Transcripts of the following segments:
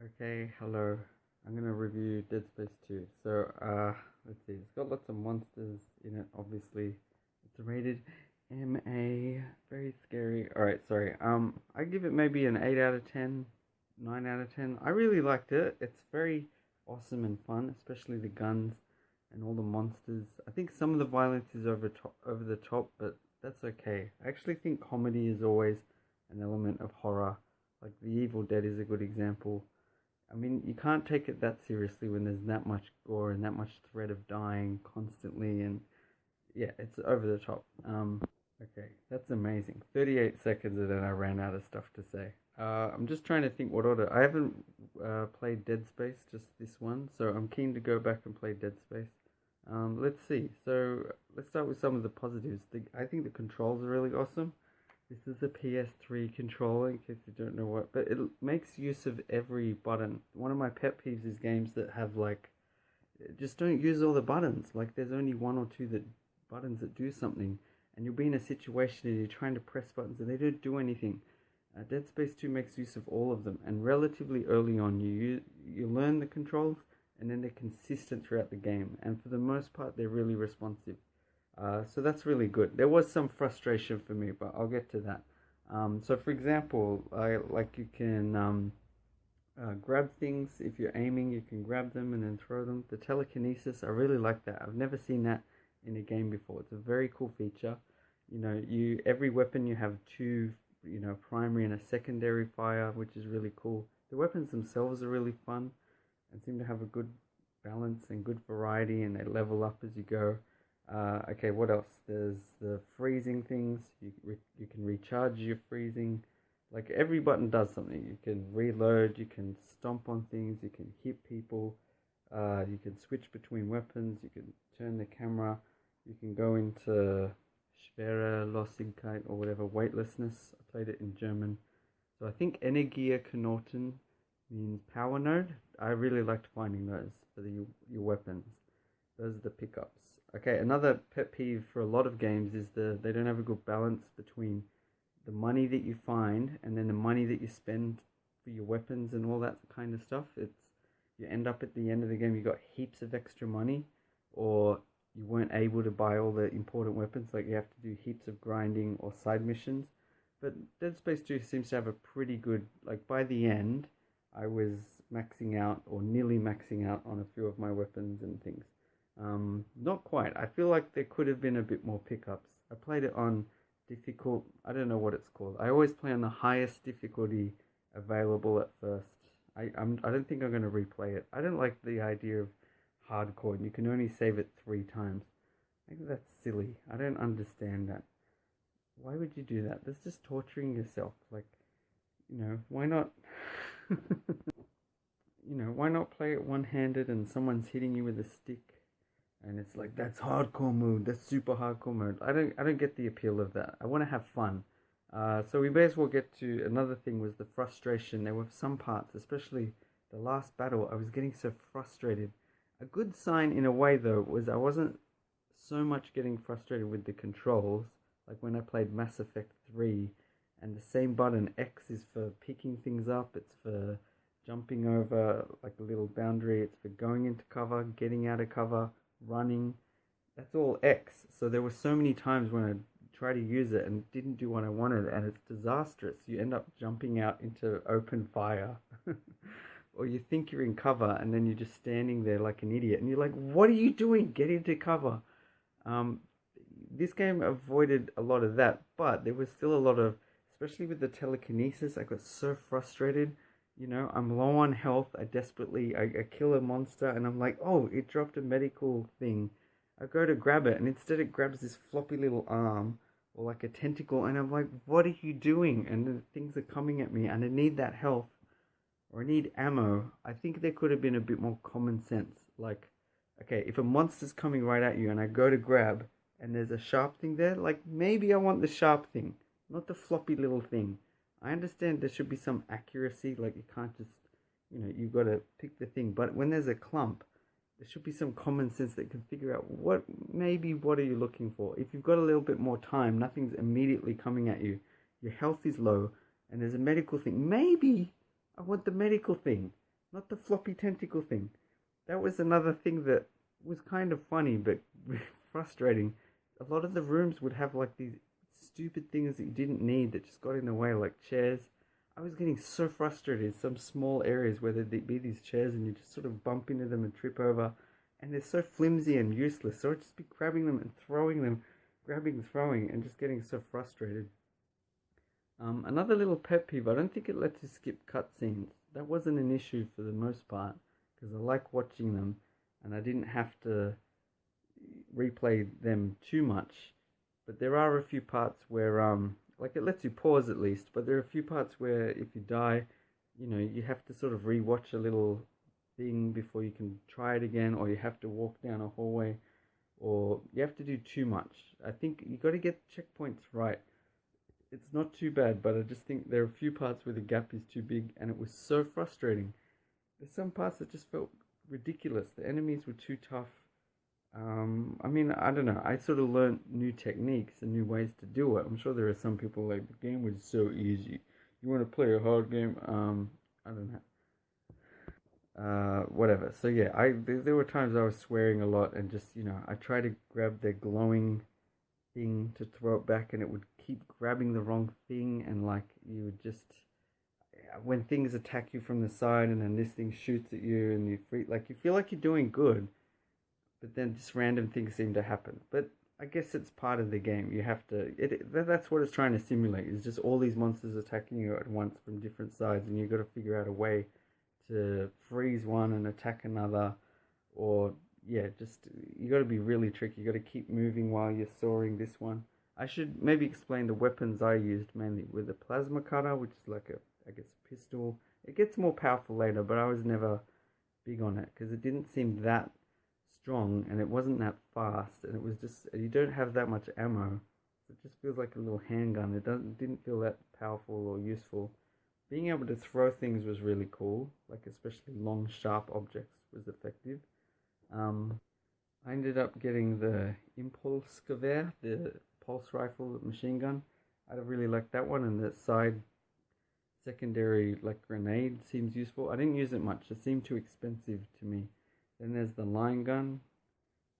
Okay, hello. I'm gonna review Dead Space 2. Let's see. It's got lots of monsters in it. Obviously, it's rated MA. Very scary. All right, sorry. I give it maybe an 8 out of 10, 9 out of 10. I really liked it. It's very awesome and fun, especially the guns and all the monsters. I think some of the violence is over the top, but that's okay. I actually think comedy is always an element of horror. Like The Evil Dead is a good example. I mean, you can't take it that seriously when there's that much gore and that much threat of dying constantly, and yeah, it's over the top. Okay, that's amazing. 38 seconds and then I ran out of stuff to say. I'm just trying to think what order. I haven't played Dead Space, just this one, so I'm keen to go back and play Dead Space. Let's see. So let's start with some of the positives. I think the controls are really awesome. This is a PS3 controller, in case you don't know what, but it makes use of every button. One of my pet peeves is games that have like, just don't use all the buttons. Like there's only one or two buttons that do something, and you'll be in a situation and you're trying to press buttons and they don't do anything. Dead Space 2 makes use of all of them, and relatively early on you learn the controls, and then they're consistent throughout the game, and for the most part they're really responsive. So that's really good. There was some frustration for me, but I'll get to that. So for example, you can grab things. If you're aiming, you can grab them and then throw them. The telekinesis, I really like that. I've never seen that in a game before. It's a very cool feature. Every weapon you have two, primary and a secondary fire, which is really cool. The weapons themselves are really fun and seem to have a good balance and good variety, and they level up as you go. Okay, what else? There's the freezing things. You can recharge your freezing. Like every button does something. You can reload. You can stomp on things. You can hit people. You can switch between weapons. You can turn the camera. You can go into Schwerelosigkeit or whatever, weightlessness. I played it in German. So I think Energieknoten means power node. I really liked finding those for your weapons. Those are the pickups. Okay, another pet peeve for a lot of games is they don't have a good balance between the money that you find and then the money that you spend for your weapons and all that kind of stuff. You end up at the end of the game, you got heaps of extra money, or you weren't able to buy all the important weapons, like you have to do heaps of grinding or side missions. But Dead Space 2 seems to have a pretty good, like by the end, I was maxing out or nearly maxing out on a few of my weapons and things. Not quite. I feel like there could have been a bit more pickups. I played it on difficult, I don't know what it's called. I always play on the highest difficulty available at first. I don't think I'm going to replay it. I don't like the idea of hardcore and you can only save it 3 times. I think that's silly. I don't understand that. Why would you do that? That's just torturing yourself. Like, why not? Why not play it one-handed and someone's hitting you with a stick? And it's like, that's hardcore mode, that's super hardcore mode. I don't get the appeal of that. I want to have fun. So we may as well get to another thing, was the frustration. There were some parts, especially the last battle, I was getting so frustrated. A good sign in a way though was I wasn't so much getting frustrated with the controls, like when I played Mass Effect 3, and the same button, X, is for picking things up, it's for jumping over like a little boundary, it's for going into cover, getting out of cover, running. That's all X. So there were so many times when I tried to use it and it didn't do what I wanted, and it's disastrous. You end up jumping out into open fire or you think you're in cover and then you're just standing there like an idiot and you're like, what are you doing? Get into cover. This game avoided a lot of that, but there was still a lot of, especially with the telekinesis, I got so frustrated. I'm low on health. I kill a monster and I'm like, oh, it dropped a medical thing. I go to grab it and instead it grabs this floppy little arm or like a tentacle, and I'm like, what are you doing? And the things are coming at me and I need that health, or I need ammo. I think there could have been a bit more common sense. Like, okay, if a monster's coming right at you and I go to grab and there's a sharp thing there, like maybe I want the sharp thing, not the floppy little thing. I understand there should be some accuracy, like you can't just, you've got to pick the thing. But when there's a clump, there should be some common sense that can figure out what are you looking for. If you've got a little bit more time, nothing's immediately coming at you, your health is low, and there's a medical thing. Maybe I want the medical thing. not the floppy tentacle thing. That was another thing that was kind of funny but frustrating. A lot of the rooms would have like these stupid things that you didn't need that just got in the way, like chairs. I was getting so frustrated in some small areas where there'd be these chairs and you just sort of bump into them and trip over, and they're so flimsy and useless. So I'd just be grabbing them and throwing them, grabbing, throwing, and just getting so frustrated. Another little pet peeve, I don't think it lets you skip cutscenes. That wasn't an issue for the most part, because I like watching them, and I didn't have to replay them too much. But there are a few parts where, like it lets you pause at least, but there are a few parts where if you die, you have to sort of rewatch a little thing before you can try it again, or you have to walk down a hallway, or you have to do too much. I think you got to get checkpoints right. It's not too bad, but I just think there are a few parts where the gap is too big, and it was so frustrating. There's some parts that just felt ridiculous. The enemies were too tough. I mean, I don't know. I sort of learned new techniques and new ways to do it. I'm sure there are some people like, the game was so easy. You want to play a hard game? I don't know. Whatever. So yeah, there were times I was swearing a lot, and just I tried to grab their glowing thing to throw it back, and it would keep grabbing the wrong thing, and like you would just, when things attack you from the side, and then this thing shoots at you, and you feel like you're doing good, but then just random things seem to happen. But I guess it's part of the game. You have to. That's what it's trying to simulate. Is just all these monsters attacking you at once from different sides, and you've got to figure out a way to freeze one and attack another, or yeah, just you got to be really tricky. You got to keep moving while you're sawing this one. I should maybe explain the weapons I used mainly with the plasma cutter, which is like I guess pistol. It gets more powerful later, but I was never big on it because it didn't seem that strong, and it wasn't that fast, and it was just, you don't have that much ammo. It just feels like a little handgun. Didn't feel that powerful or useful. Being able to throw things was really cool, like especially long sharp objects was effective. I ended up getting the Impulsgewehr, the pulse rifle machine gun. I really liked that one, and the side secondary like grenade seems useful. I didn't use it much. It seemed too expensive to me. Then there's the line gun.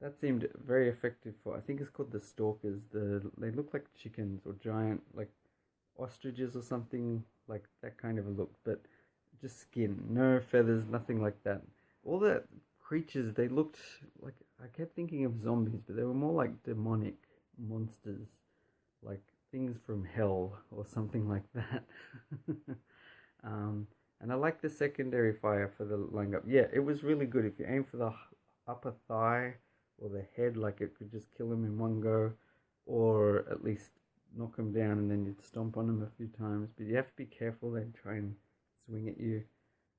That seemed very effective for, I think it's called the Stalkers. They look like chickens or giant like ostriches or something, like that kind of a look, but just skin, no feathers, nothing like that. All the creatures, they looked like, I kept thinking of zombies, but they were more like demonic monsters, like things from hell or something like that. And I like the secondary fire for the line up. Yeah, it was really good. If you aim for the upper thigh or the head, like it could just kill him in one go, or at least knock him down, and then you'd stomp on him a few times. But you have to be careful. They try and swing at you.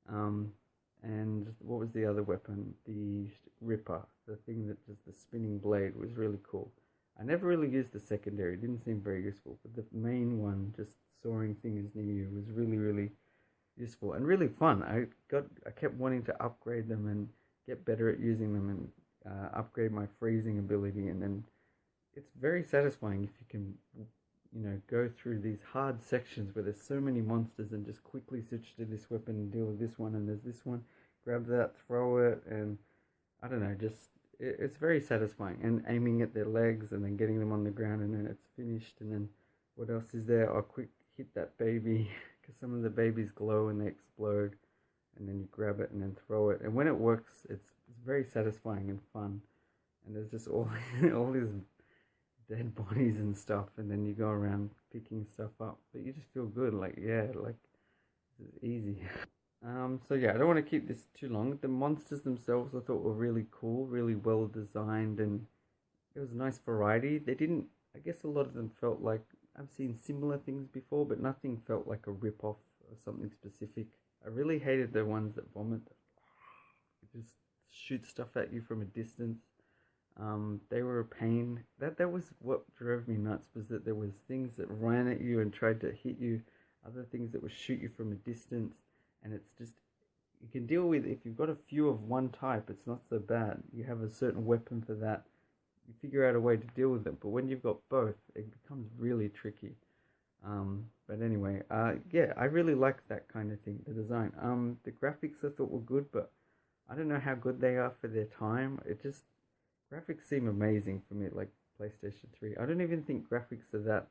And what was the other weapon? The Ripper, the thing that does the spinning blade, was really cool. I never really used the secondary. It didn't seem very useful, but the main one, just sawing things near you, was really, really useful and really fun. I kept wanting to upgrade them and get better at using them, and upgrade my freezing ability, and then it's very satisfying if you can go through these hard sections where there's so many monsters and just quickly switch to this weapon and deal with this one, and there's this one, grab that, throw it, and I don't know, just it's very satisfying. And aiming at their legs and then getting them on the ground, and then it's finished, and then what else is there? Oh, quick, hit that baby, because some of the babies glow and they explode, and then you grab it and then throw it, and when it works, it's very satisfying and fun. And there's just all these dead bodies and stuff, and then you go around picking stuff up, but you just feel good, like, yeah, like, this is easy. So yeah, I don't want to keep this too long. The monsters themselves I thought were really cool, really well designed, and it was a nice variety. They didn't, I guess a lot of them felt like, I've seen similar things before, but nothing felt like a rip-off of something specific. I really hated the ones that vomit, just shoot stuff at you from a distance. They were a pain. That was what drove me nuts, was that there was things that ran at you and tried to hit you, other things that would shoot you from a distance, and it's just, you can deal with, if you've got a few of one type, it's not so bad. You have a certain weapon for that, you figure out a way to deal with it, but when you've got both, it becomes really tricky. But anyway, yeah, I really like that kind of thing, the design. The graphics I thought were good, but I don't know how good they are for their time. Graphics seem amazing for me, like PlayStation 3. I don't even think graphics are that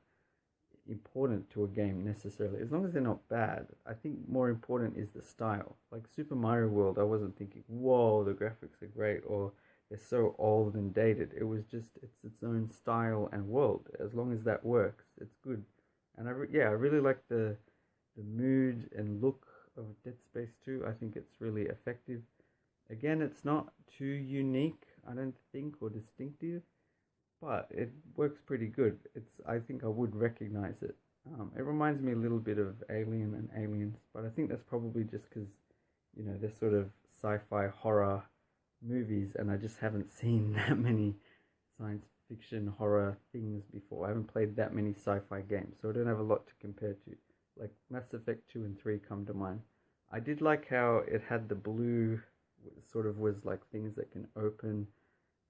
important to a game necessarily, as long as they're not bad. I think more important is the style. Like Super Mario World, I wasn't thinking, whoa, the graphics are great, or they're so old and dated. It was just, it's its own style and world. As long as that works, it's good. And yeah, I really like the mood and look of Dead Space 2. I think it's really effective. Again, it's not too unique, I don't think, or distinctive, but it works pretty good. I think I would recognize it. It reminds me a little bit of Alien and Aliens, but I think that's probably just because, they're sort of sci-fi horror movies, and I just haven't seen that many science fiction horror things before. I haven't played that many sci-fi games, so I don't have a lot to compare to. Like Mass Effect 2 and 3 come to mind. I did like how it had the blue sort of was like things that can open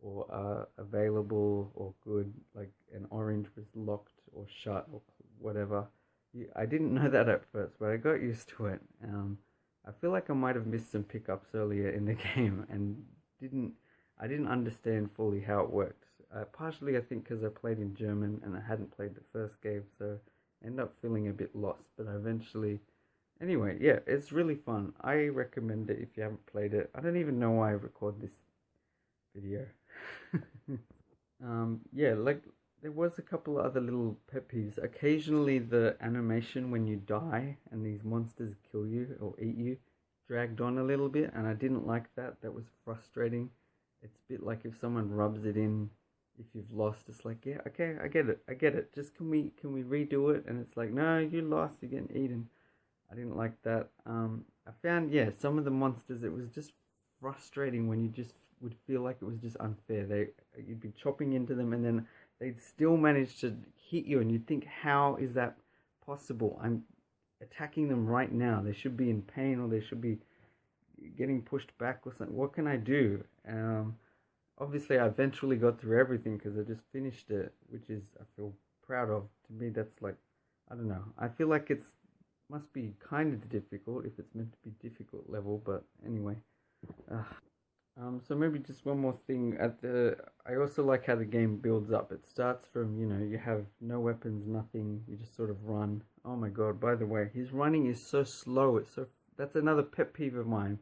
or are available or good, like an orange was locked or shut or whatever. I didn't know that at first, but I got used to it. I feel like I might have missed some pickups earlier in the game and I didn't understand fully how it worked. Partially, I think, because I played in German and I hadn't played the first game, so I ended up feeling a bit lost. But I eventually, anyway, yeah, it's really fun. I recommend it if you haven't played it. I don't even know why I record this video. Yeah, like there was a couple of other little pet peeves. Occasionally, the animation when you die and these monsters kill you or eat you dragged on a little bit, and I didn't like that. That was frustrating. It's a bit like if someone rubs it in. If you've lost, it's like, yeah, okay, I get it. Just can we redo it? And it's like, no, you lost, you're getting eaten. I didn't like that. I found, yeah, some of the monsters, it was just frustrating when you just would feel like it was just unfair. You'd be chopping into them and then they'd still manage to hit you, and you'd think, how is that possible? I'm attacking them right now. They should be in pain, or they should be getting pushed back or something. What can I do? Obviously, I eventually got through everything because I just finished it, which is, I feel proud of. To me, that's like, I don't know. I feel like must be kind of difficult if it's meant to be difficult level, but anyway. So maybe just one more thing. I also like how the game builds up. It starts from, you have no weapons, nothing. You just sort of run. Oh my god, by the way, his running is so slow. That's another pet peeve of mine.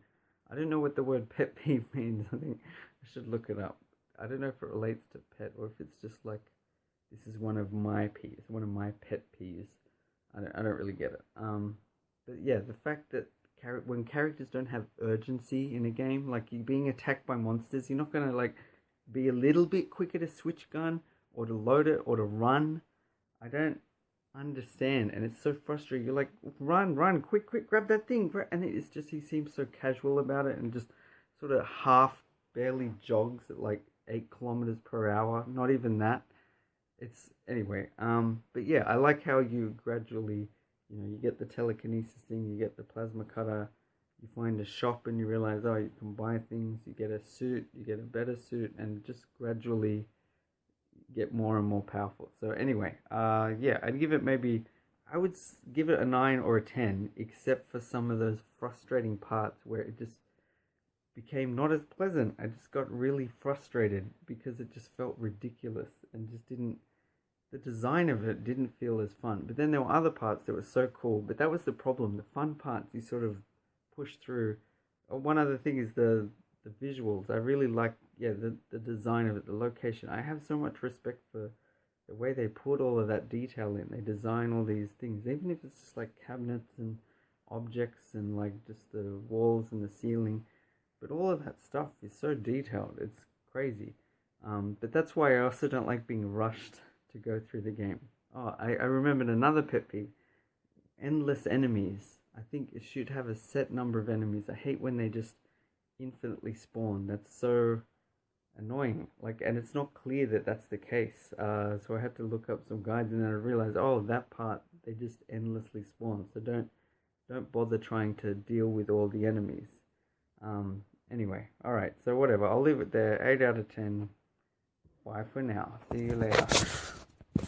I don't know what the word pet peeve means. I think I should look it up. I don't know if it relates to pet or if it's just like, this is one of my peeves, one of my pet peeves. I don't really get it. But yeah, the fact that when characters don't have urgency in a game, like you being attacked by monsters, you're not gonna like be a little bit quicker to switch gun or to load it or to run. I don't understand, and it's so frustrating. You're like, run, quick, grab that thing, and it's just, he seems so casual about it and just sort of barely jogs at like 8 kilometers per hour. Not even that. It's anyway. But yeah, I like how you gradually, you get the telekinesis thing, you get the plasma cutter, you find a shop and you realize, oh, you can buy things, you get a suit, you get a better suit, and just gradually get more and more powerful. So anyway, yeah, I would give it a 9 or a 10, except for some of those frustrating parts where it just became not as pleasant. I just got really frustrated because it just felt ridiculous and just the design of it didn't feel as fun. But then there were other parts that were so cool, but that was the problem. The fun parts you sort of push through. One other thing is the visuals. I really like, the design of it, the location. I have so much respect for the way they put all of that detail in. They design all these things, even if it's just like cabinets and objects and like just the walls and the ceiling. But all of that stuff is so detailed. It's crazy. But that's why I also don't like being rushed to go through the game. Oh, I remembered another pet peeve. Endless enemies. I think it should have a set number of enemies. I hate when they just infinitely spawn. That's so annoying. Like, and it's not clear that that's the case. So I had to look up some guides, and then I realized, oh, that part, they just endlessly spawn. So don't bother trying to deal with all the enemies. Anyway, alright, so whatever. I'll leave it there. 8 out of 10. Bye for now. See you later.